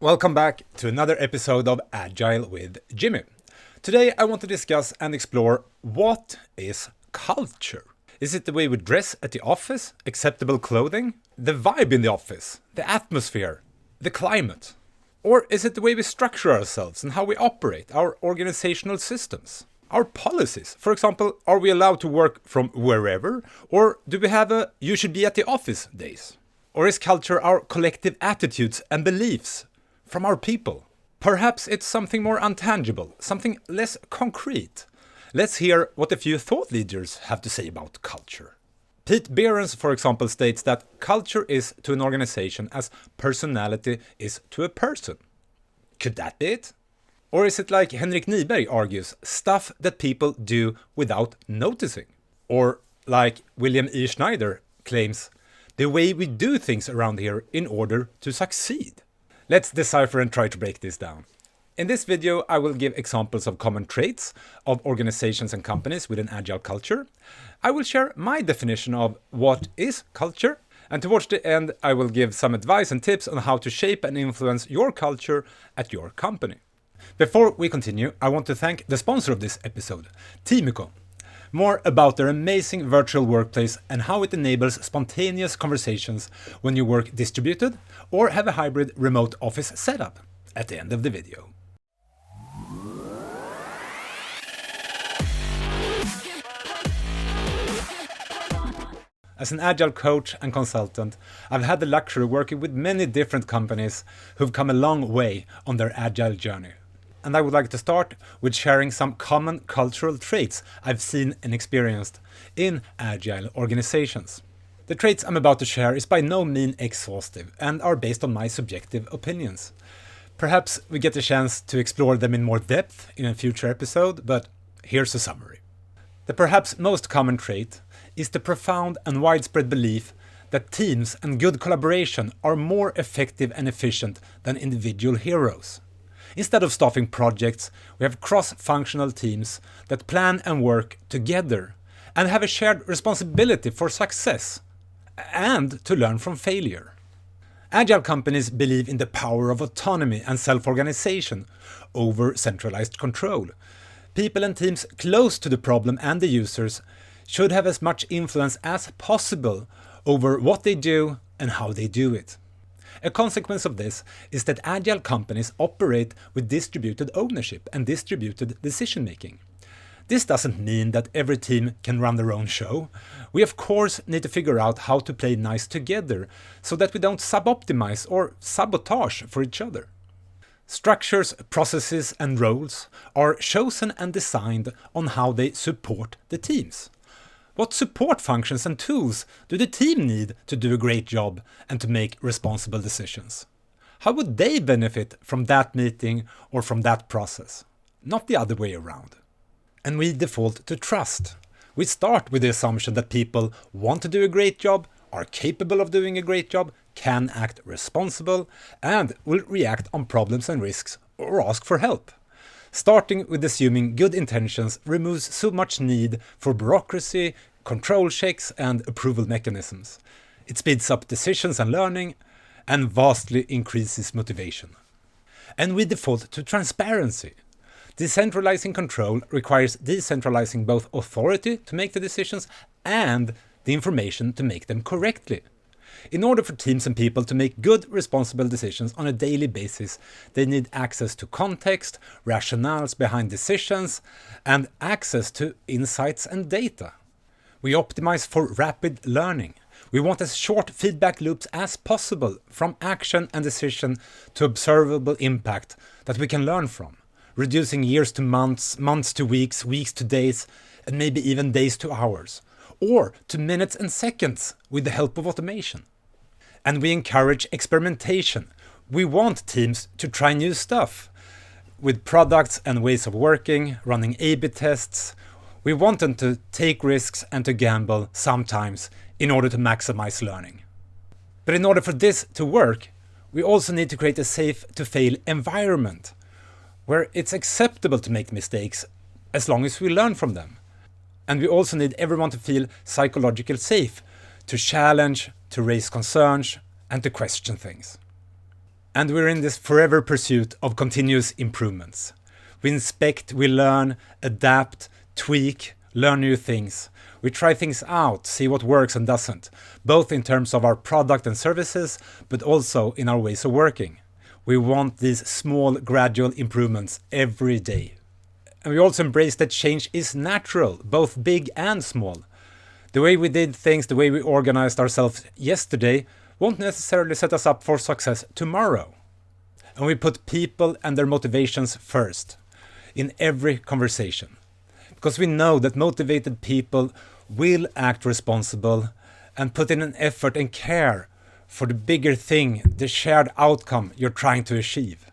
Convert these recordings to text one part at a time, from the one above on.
Welcome back to another episode of Agile with Jimmy. Today I want to discuss and explore what is culture. Is it the way we dress at the office, acceptable clothing, the vibe in the office, the atmosphere, the climate? Or is it the way we structure ourselves and how we operate, our organizational systems, our policies? For example, are we allowed to work from wherever, or do we have a "you should be at the office" days? Or is culture our collective attitudes and beliefs from our people? Perhaps it's something more intangible, something less concrete. Let's hear what a few thought leaders have to say about culture. Pete Behrens, for example, states that culture is to an organization as personality is to a person. Could that be it? Or is it like Henrik Nyberg argues, stuff that people do without noticing? Or like William E. Schneider claims, the way we do things around here in order to succeed? Let's decipher and try to break this down. In this video, I will give examples of common traits of organizations and companies with an agile culture. I will share my definition of what is culture, and towards the end, I will give some advice and tips on how to shape and influence your culture at your company. Before we continue, I want to thank the sponsor of this episode, Teamico. More about their amazing virtual workplace and how it enables spontaneous conversations when you work distributed or have a hybrid remote office setup at the end of the video. As an agile coach and consultant, I've had the luxury of working with many different companies who've come a long way on their agile journey. And I would like to start with sharing some common cultural traits I've seen and experienced in agile organizations. The traits I'm about to share is by no means exhaustive and are based on my subjective opinions. Perhaps we get a chance to explore them in more depth in a future episode, but here's a summary. The perhaps most common trait is the profound and widespread belief that teams and good collaboration are more effective and efficient than individual heroes. Instead of staffing projects, we have cross-functional teams that plan and work together and have a shared responsibility for success and to learn from failure. Agile companies believe in the power of autonomy and self-organization over centralized control. People and teams close to the problem and the users should have as much influence as possible over what they do and how they do it. A consequence of this is that agile companies operate with distributed ownership and distributed decision-making. This doesn't mean that every team can run their own show. We of course need to figure out how to play nice together so that we don't sub-optimize or sabotage for each other. Structures, processes and roles are chosen and designed on how they support the teams. What support functions and tools do the team need to do a great job and to make responsible decisions? How would they benefit from that meeting or from that process? Not the other way around. And we default to trust. We start with the assumption that people want to do a great job, are capable of doing a great job, can act responsible, and will react on problems and risks or ask for help. Starting with assuming good intentions removes so much need for bureaucracy, control checks and approval mechanisms. It speeds up decisions and learning and vastly increases motivation. And we default to transparency. Decentralizing control requires decentralizing both authority to make the decisions and the information to make them correctly. In order for teams and people to make good, responsible decisions on a daily basis, they need access to context, rationales behind decisions, and access to insights and data. We optimize for rapid learning. We want as short feedback loops as possible from action and decision to observable impact that we can learn from, reducing years to months, months to weeks, weeks to days, and maybe even days to hours, or to minutes and seconds with the help of automation. And we encourage experimentation. We want teams to try new stuff with products and ways of working, running A/B tests. We want them to take risks and to gamble sometimes in order to maximize learning. But in order for this to work, we also need to create a safe-to-fail environment where it's acceptable to make mistakes as long as we learn from them. And we also need everyone to feel psychologically safe to challenge, to raise concerns, and to question things. And we're in this forever pursuit of continuous improvements. We inspect, we learn, adapt, tweak, learn new things. We try things out, see what works and doesn't, both in terms of our product and services, but also in our ways of working. We want these small, gradual improvements every day. And we also embrace that change is natural, both big and small. The way we did things, the way we organized ourselves yesterday, won't necessarily set us up for success tomorrow. And we put people and their motivations first in every conversation. Because we know that motivated people will act responsible and put in an effort and care for the bigger thing, the shared outcome you're trying to achieve.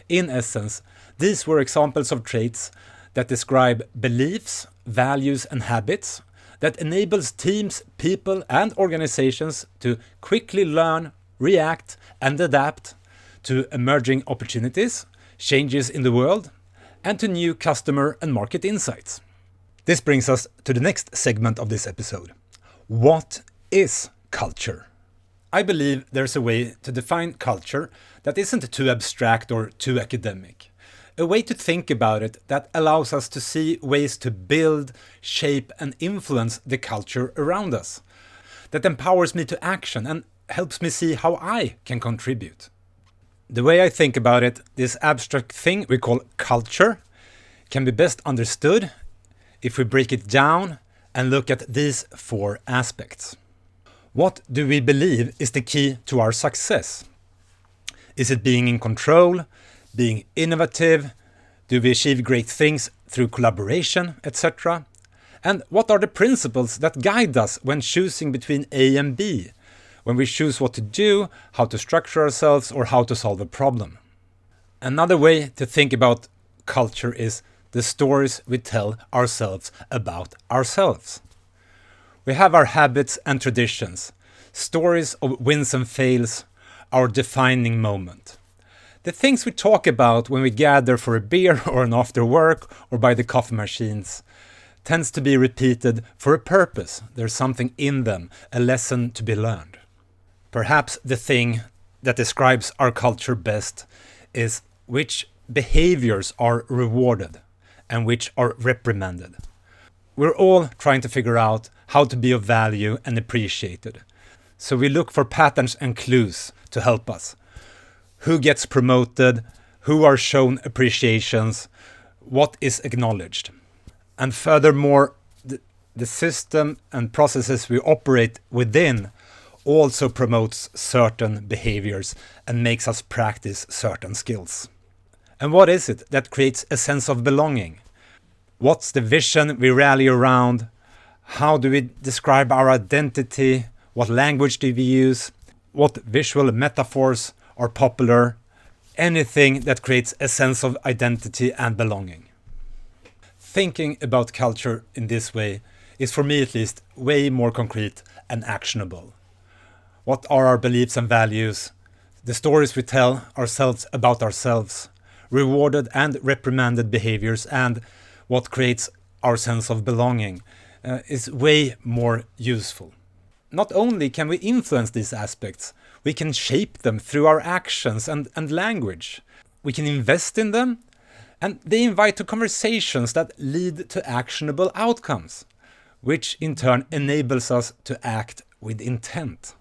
In essence, these were examples of traits that describe beliefs, values, and habits that enables teams, people, and organizations to quickly learn, react, and adapt to emerging opportunities, changes in the world, and to new customer and market insights. This brings us to the next segment of this episode. What is culture? I believe there's a way to define culture that isn't too abstract or too academic. A way to think about it that allows us to see ways to build, shape, and influence the culture around us. That empowers me to action and helps me see how I can contribute. The way I think about it, this abstract thing we call culture can be best understood if we break it down and look at these 4 aspects. What do we believe is the key to our success? Is it being in control, being innovative? Do we achieve great things through collaboration, etc.? And what are the principles that guide us when choosing between A and B? When we choose what to do, how to structure ourselves, or how to solve a problem? Another way to think about culture is the stories we tell ourselves about ourselves. We have our habits and traditions, stories of wins and fails, our defining moment. The things we talk about when we gather for a beer or an after work or by the coffee machines tends to be repeated for a purpose. There's something in them, a lesson to be learned. Perhaps the thing that describes our culture best is which behaviors are rewarded and which are reprimanded. We're all trying to figure out how to be of value and appreciated. So we look for patterns and clues to help us. Who gets promoted? Who are shown appreciations? What is acknowledged? And furthermore, the system and processes we operate within also promotes certain behaviors and makes us practice certain skills. And what is it that creates a sense of belonging? What's the vision we rally around? How do we describe our identity? What language do we use? What visual metaphors are popular? Anything that creates a sense of identity and belonging. Thinking about culture in this way is, for me at least, way more concrete and actionable. What are our beliefs and values? The stories we tell ourselves about ourselves, rewarded and reprimanded behaviors, and what creates our sense of belonging is way more useful. Not only can we influence these aspects, we can shape them through our actions and language. We can invest in them, and they invite to conversations that lead to actionable outcomes, which in turn enables us to act with intent.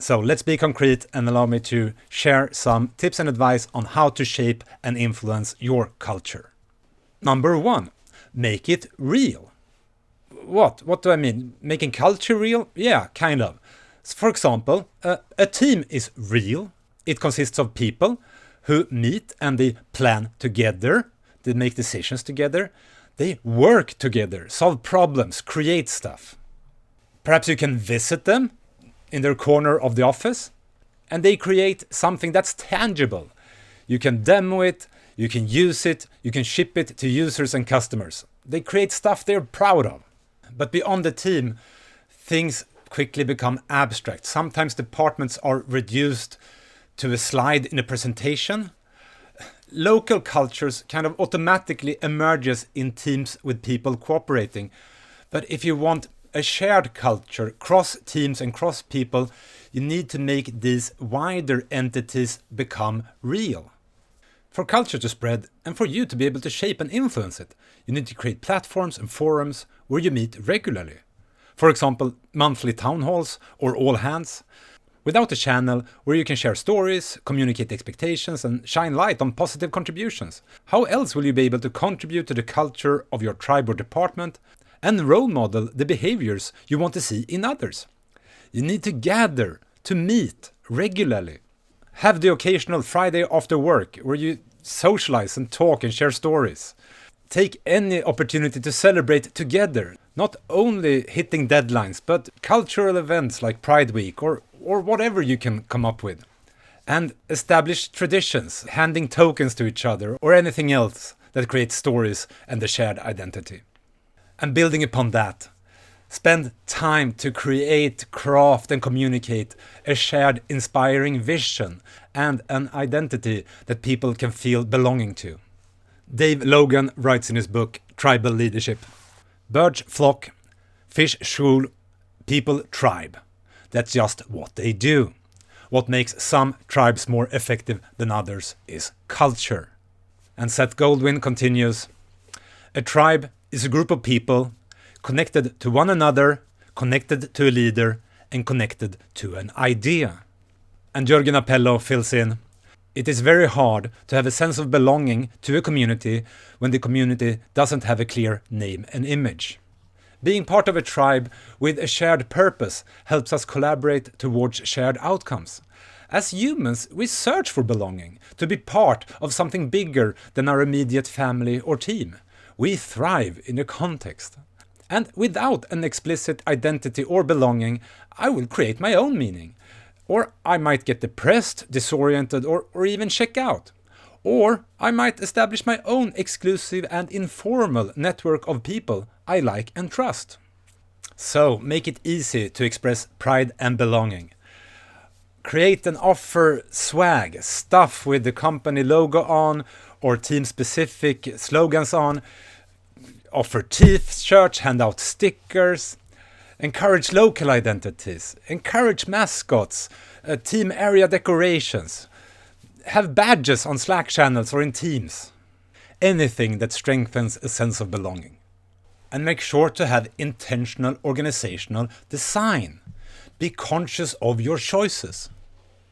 So let's be concrete and allow me to share some tips and advice on how to shape and influence your culture. Number 1, make it real. What do I mean? Making culture real? Yeah, kind of. For example, a team is real. It consists of people who meet and they plan together. They make decisions together. They work together, solve problems, create stuff. Perhaps you can visit them in their corner of the office and they create something that's tangible. You can demo it, you can use it, you can ship it to users and customers. They create stuff they're proud of. But beyond the team, things quickly become abstract. Sometimes departments are reduced to a slide in a presentation. Local cultures kind of automatically emerges in teams with people cooperating. But if you want a shared culture, cross teams and cross people, you need to make these wider entities become real. For culture to spread and for you to be able to shape and influence it, you need to create platforms and forums where you meet regularly. For example, monthly town halls or all hands. Without a channel where you can share stories, communicate expectations, and shine light on positive contributions, how else will you be able to contribute to the culture of your tribe or department and role model the behaviors you want to see in others? You need to gather, to meet regularly. Have the occasional Friday after work where you socialize and talk and share stories. Take any opportunity to celebrate together, not only hitting deadlines, but cultural events like Pride Week or whatever you can come up with. And establish traditions, handing tokens to each other or anything else that creates stories and the shared identity. And building upon that, spend time to create, craft and communicate a shared inspiring vision and an identity that people can feel belonging to. Dave Logan writes in his book Tribal Leadership, "Birds flock, fish shoal, people tribe. That's just what they do. What makes some tribes more effective than others is culture." And Seth Godin continues, "A tribe is a group of people connected to one another, connected to a leader, and connected to an idea." And Jürgen Appello fills in, "It is very hard to have a sense of belonging to a community when the community doesn't have a clear name and image. Being part of a tribe with a shared purpose helps us collaborate towards shared outcomes. As humans, we search for belonging, to be part of something bigger than our immediate family or team. We thrive in a context. And without an explicit identity or belonging, I will create my own meaning. Or I might get depressed, disoriented, or even check out. Or I might establish my own exclusive and informal network of people I like and trust." So make it easy to express pride and belonging. Create and offer swag, stuff with the company logo on or team-specific slogans on. Offer t-shirts, hand out stickers. Encourage local identities. Encourage mascots, team area decorations. Have badges on Slack channels or in Teams. Anything that strengthens a sense of belonging. And make sure to have intentional organizational design. Be conscious of your choices.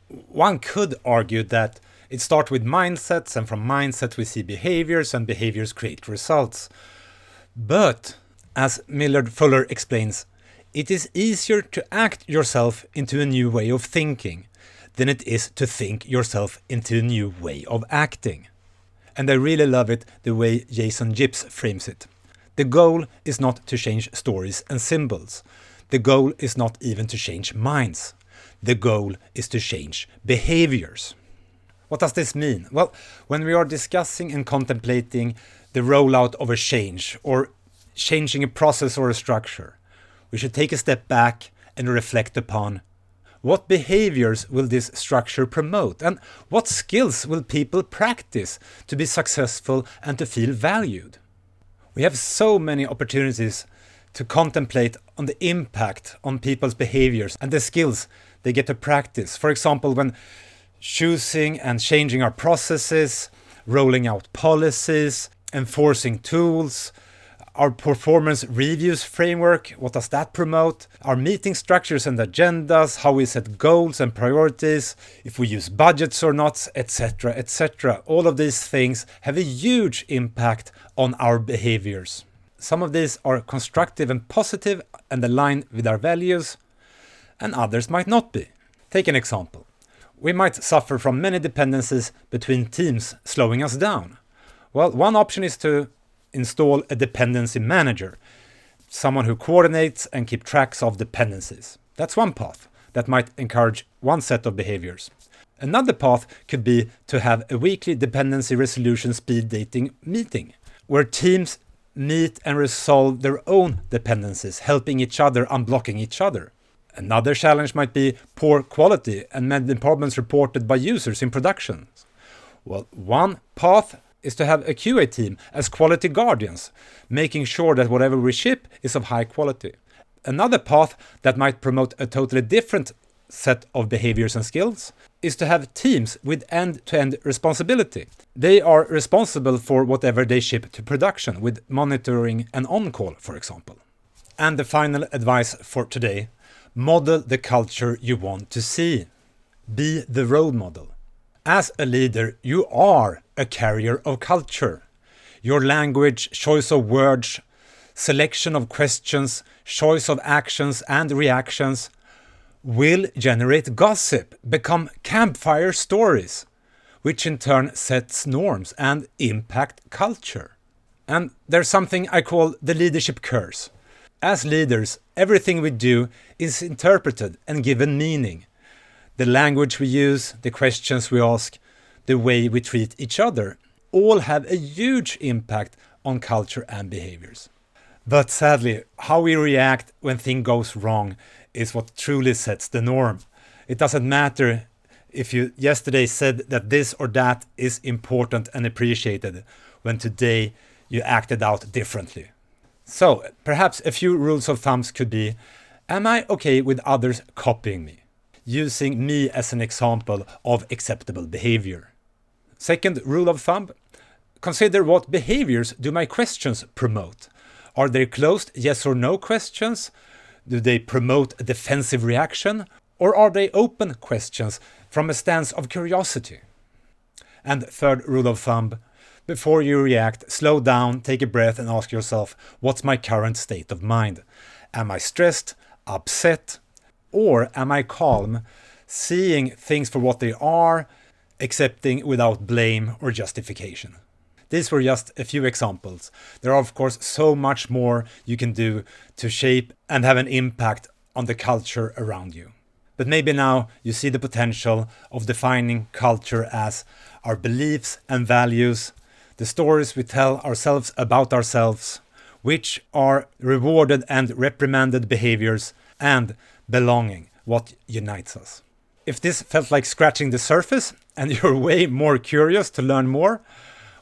One could argue that it starts with mindsets, and from mindset we see behaviors, and behaviors create results. But, as Millard Fuller explains, it is easier to act yourself into a new way of thinking than it is to think yourself into a new way of acting. And I really love it the way Jason Gibbs frames it. The goal is not to change stories and symbols. The goal is not even to change minds. The goal is to change behaviors. What does this mean? Well, when we are discussing and contemplating the rollout of a change or changing a process or a structure, we should take a step back and reflect upon what behaviors will this structure promote and what skills will people practice to be successful and to feel valued. We have so many opportunities to contemplate on the impact on people's behaviors and the skills they get to practice. For example, when choosing and changing our processes, rolling out policies, enforcing tools, our performance reviews framework, what does that promote? Our meeting structures and agendas, how we set goals and priorities, if we use budgets or not, etc., etc. All of these things have a huge impact on our behaviors. Some of these are constructive and positive and align with our values, and others might not be. Take an example. We might suffer from many dependencies between teams slowing us down. Well, one option is to install a dependency manager, someone who coordinates and keeps tracks of dependencies. That's one path that might encourage one set of behaviors. Another path could be to have a weekly dependency resolution speed dating meeting, where teams meet and resolve their own dependencies, helping each other, unblocking each other. Another challenge might be poor quality and many problems reported by users in production. Well, one path is to have a QA team as quality guardians, making sure that whatever we ship is of high quality. Another path that might promote a totally different set of behaviors and skills is to have teams with end-to-end responsibility. They are responsible for whatever they ship to production, with monitoring and on-call, for example. And the final advice for today: model the culture you want to see. Be the role model. As a leader, you are a carrier of culture. Your language, choice of words, selection of questions, choice of actions and reactions will generate gossip, become campfire stories, which in turn sets norms and impact culture. And there's something I call the leadership curse. As leaders, everything we do is interpreted and given meaning. The language we use, the questions we ask, the way we treat each other, all have a huge impact on culture and behaviors. But sadly, how we react when things goes wrong is what truly sets the norm. It doesn't matter if you yesterday said that this or that is important and appreciated, when today you acted out differently. So perhaps a few rules of thumbs could be: am I okay with others copying me? Using me as an example of acceptable behavior. Second rule of thumb: consider what behaviors do my questions promote. Are they closed yes or no questions? Do they promote a defensive reaction? Or are they open questions from a stance of curiosity? And third rule of thumb: before you react, slow down, take a breath and ask yourself, what's my current state of mind? Am I stressed, upset, or am I calm, seeing things for what they are, accepting without blame or justification? These were just a few examples. There are of course so much more you can do to shape and have an impact on the culture around you. But maybe now you see the potential of defining culture as our beliefs and values, the stories we tell ourselves about ourselves, which are rewarded and reprimanded behaviors, and belonging, what unites us. If this felt like scratching the surface and you're way more curious to learn more,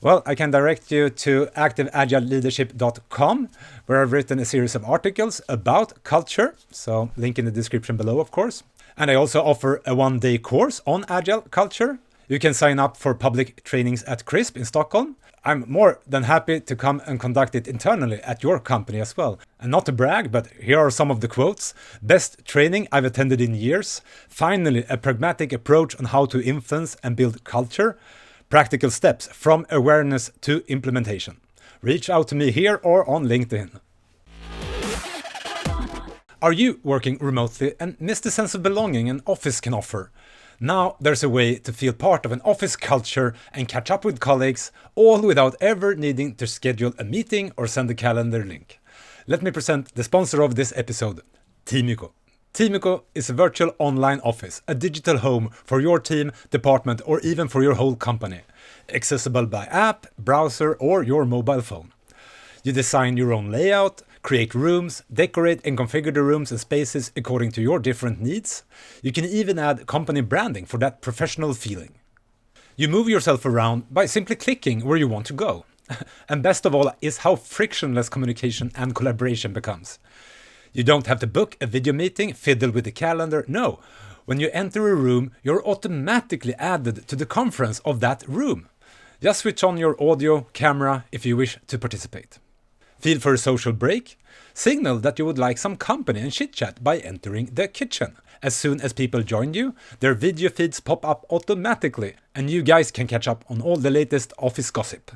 well, I can direct you to activeagileleadership.com, where I've written a series of articles about culture, so link in the description below, of course. And I also offer a one-day course on Agile Culture. You can sign up for public trainings at CRISP in Stockholm. I'm more than happy to come and conduct it internally at your company as well. And not to brag, but here are some of the quotes. Best training I've attended in years. Finally, a pragmatic approach on how to influence and build culture. Practical steps from awareness to implementation. Reach out to me here or on LinkedIn. Are you working remotely and miss the sense of belonging an office can offer? Now there's a way to feel part of an office culture and catch up with colleagues, all without ever needing to schedule a meeting or send a calendar link. Let me present the sponsor of this episode, Teamico. Teamico is a virtual online office, a digital home for your team, department, or even for your whole company. Accessible by app, browser, or your mobile phone. You design your own layout, create rooms, decorate and configure the rooms and spaces according to your different needs. You can even add company branding for that professional feeling. You move yourself around by simply clicking where you want to go. And best of all is how frictionless communication and collaboration becomes. You don't have to book a video meeting, fiddle with the calendar. No, when you enter a room, you're automatically added to the conference of that room. Just switch on your audio, camera if you wish to participate. Feel for a social break? Signal that you would like some company and chit-chat by entering the kitchen. As soon as people join you, their video feeds pop up automatically, and you guys can catch up on all the latest office gossip.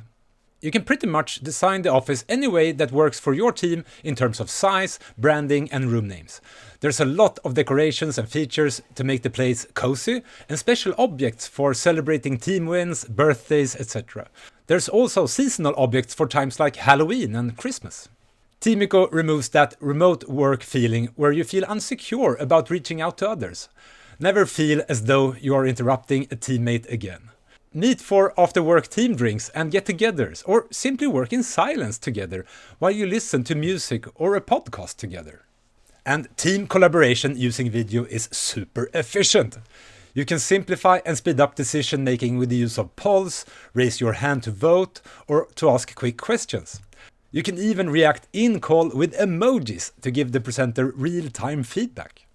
You can pretty much design the office any way that works for your team in terms of size, branding, and room names. There's a lot of decorations and features to make the place cozy, and special objects for celebrating team wins, birthdays, etc. There's also seasonal objects for times like Halloween and Christmas. Teamico removes that remote work feeling where you feel insecure about reaching out to others. Never feel as though you are interrupting a teammate again. Meet for after-work team drinks and get-togethers, or simply work in silence together while you listen to music or a podcast together. And team collaboration using video is super efficient. You can simplify and speed up decision-making with the use of polls, raise your hand to vote, or to ask quick questions. You can even react in-call with emojis to give the presenter real-time feedback.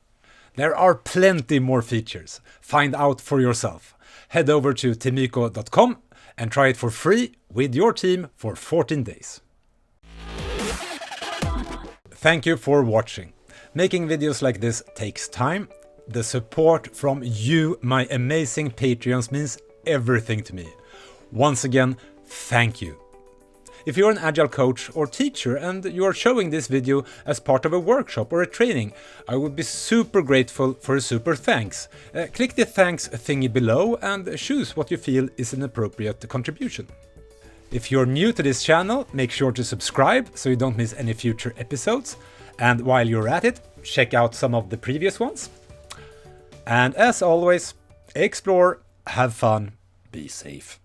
There are plenty more features. Find out for yourself. Head over to timiko.com and try it for free with your team for 14 days. Thank you for watching. Making videos like this takes time. The support from you, my amazing Patreons, means everything to me. Once again, thank you. If you're an Agile coach or teacher and you are showing this video as part of a workshop or a training, I would be super grateful for a super thanks. Click the thanks thingy below and choose what you feel is an appropriate contribution. If you're new to this channel, make sure to subscribe so you don't miss any future episodes. And while you're at it, check out some of the previous ones. And as always, explore, have fun, be safe.